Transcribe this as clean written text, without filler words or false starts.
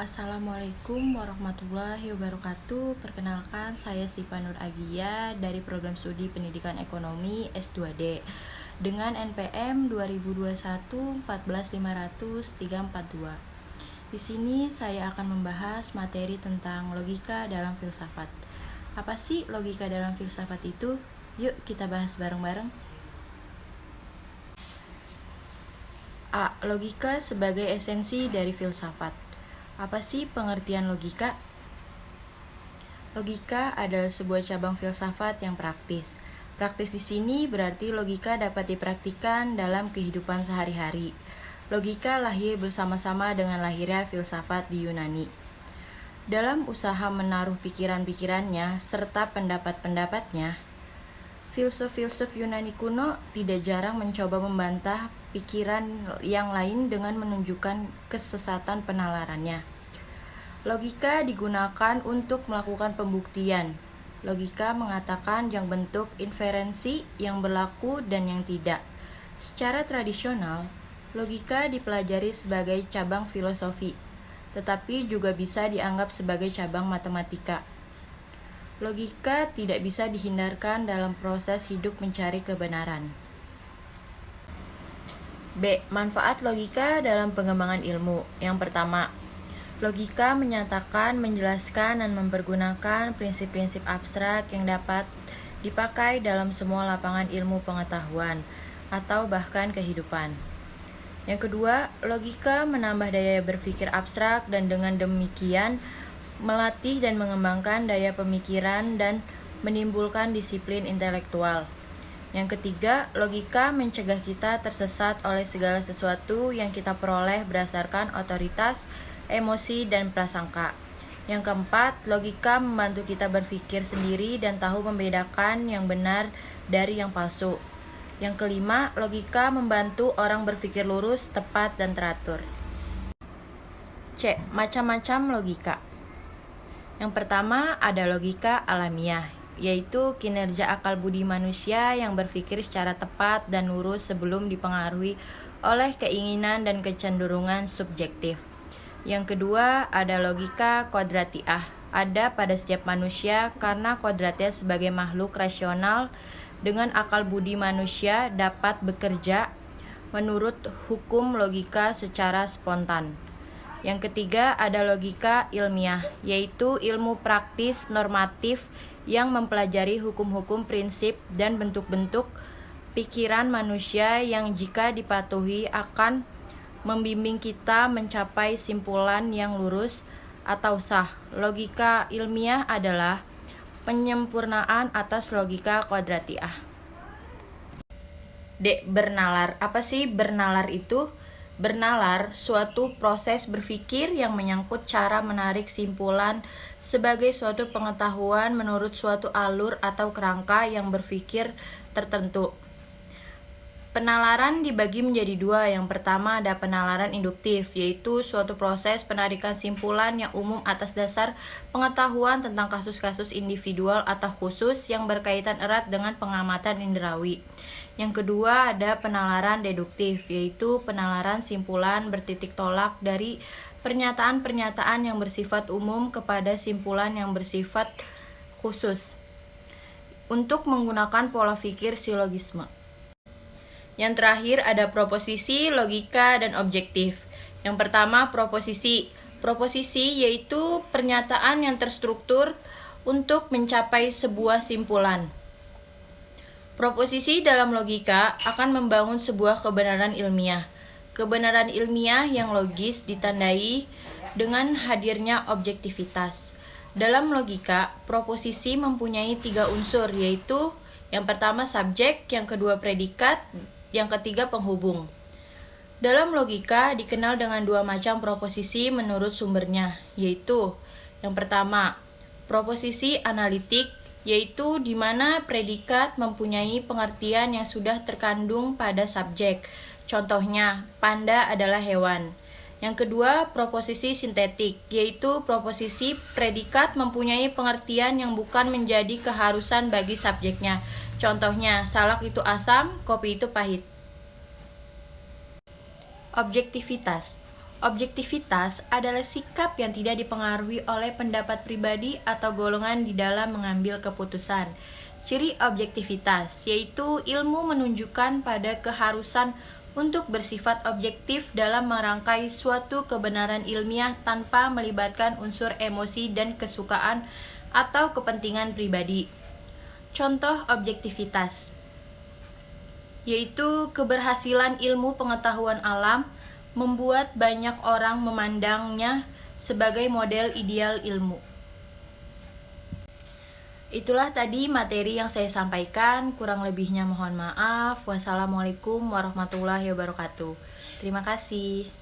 Assalamualaikum warahmatullahi wabarakatuh. Perkenalkan, saya Siva Nur Agia dari Program Studi Pendidikan Ekonomi S2D dengan NPM 2021 14500 342. Di sini saya akan membahas materi tentang logika dalam filsafat. Apa sih logika dalam filsafat itu? Yuk kita bahas bareng-bareng. A. Logika sebagai esensi dari filsafat. Apa sih pengertian logika? Logika adalah sebuah cabang filsafat yang praktis. Praktis di sini berarti logika dapat dipraktikkan dalam kehidupan sehari-hari. Logika lahir bersama-sama dengan lahirnya filsafat di Yunani. Dalam usaha menaruh pikiran-pikirannya serta pendapat-pendapatnya, filsuf-filsuf Yunani kuno tidak jarang mencoba membantah pikiran yang lain dengan menunjukkan kesesatan penalarannya. Logika digunakan untuk melakukan pembuktian. Logika mengatakan yang bentuk inferensi, yang berlaku, dan yang tidak. Secara tradisional, logika dipelajari sebagai cabang filosofi, tetapi juga bisa dianggap sebagai cabang matematika. Logika tidak bisa dihindarkan dalam proses hidup mencari kebenaran. B. Manfaat logika dalam pengembangan ilmu. Yang pertama, logika menyatakan, menjelaskan, dan mempergunakan prinsip-prinsip abstrak yang dapat dipakai dalam semua lapangan ilmu pengetahuan atau bahkan kehidupan. Yang kedua, logika menambah daya berpikir abstrak dan dengan demikian melatih dan mengembangkan daya pemikiran dan menimbulkan disiplin intelektual. Yang ketiga, logika mencegah kita tersesat oleh segala sesuatu yang kita peroleh berdasarkan otoritas, emosi, dan prasangka. Yang keempat, logika membantu kita berpikir sendiri dan tahu membedakan yang benar dari yang palsu. Yang kelima, logika membantu orang berpikir lurus, tepat, dan teratur. C. Macam-macam logika. Yang pertama ada logika alamiah, yaitu kinerja akal budi manusia yang berpikir secara tepat dan lurus sebelum dipengaruhi oleh keinginan dan kecenderungan subjektif. Yang kedua ada logika kodratiah, ada pada setiap manusia karena kodratnya sebagai makhluk rasional dengan akal budi manusia dapat bekerja menurut hukum logika secara spontan. Yang ketiga ada logika ilmiah, yaitu ilmu praktis normatif yang mempelajari hukum-hukum, prinsip, dan bentuk-bentuk pikiran manusia yang jika dipatuhi akan membimbing kita mencapai simpulan yang lurus atau sah. Logika ilmiah adalah penyempurnaan atas logika kodratiah. D. Bernalar. Apa sih bernalar itu? Bernalar, suatu proses berpikir yang menyangkut cara menarik simpulan sebagai suatu pengetahuan menurut suatu alur atau kerangka yang berpikir tertentu. Penalaran dibagi menjadi dua. Yang pertama ada penalaran induktif, yaitu suatu proses penarikan simpulan yang umum atas dasar pengetahuan tentang kasus-kasus individual atau khusus yang berkaitan erat dengan pengamatan indrawi. Yang kedua ada penalaran deduktif, yaitu penalaran simpulan bertitik tolak dari pernyataan-pernyataan yang bersifat umum kepada simpulan yang bersifat khusus untuk menggunakan pola pikir silogisme. Yang terakhir ada proposisi, logika, dan objektif. Yang pertama proposisi. Proposisi yaitu pernyataan yang terstruktur untuk mencapai sebuah simpulan. Proposisi dalam logika akan membangun sebuah kebenaran ilmiah. Kebenaran ilmiah yang logis ditandai dengan hadirnya objektivitas. Dalam logika, proposisi mempunyai 3 unsur, yaitu yang pertama subjek, yang kedua predikat, yang ketiga penghubung. Dalam logika dikenal dengan 2 macam proposisi menurut sumbernya, yaitu yang pertama, proposisi analitik, yaitu di mana predikat mempunyai pengertian yang sudah terkandung pada subjek. Contohnya, panda adalah hewan. Yang kedua, proposisi sintetik, yaitu proposisi predikat mempunyai pengertian yang bukan menjadi keharusan bagi subjeknya. Contohnya, salak itu asam, kopi itu pahit. Objektivitas. Objektivitas adalah sikap yang tidak dipengaruhi oleh pendapat pribadi atau golongan di dalam mengambil keputusan. Ciri objektivitas yaitu ilmu menunjukkan pada keharusan untuk bersifat objektif dalam merangkai suatu kebenaran ilmiah tanpa melibatkan unsur emosi dan kesukaan atau kepentingan pribadi. Contoh objektivitas yaitu keberhasilan ilmu pengetahuan alam membuat banyak orang memandangnya sebagai model ideal ilmu. Itulah tadi materi yang saya sampaikan, kurang lebihnya mohon maaf. Wassalamualaikum warahmatullahi wabarakatuh. Terima kasih.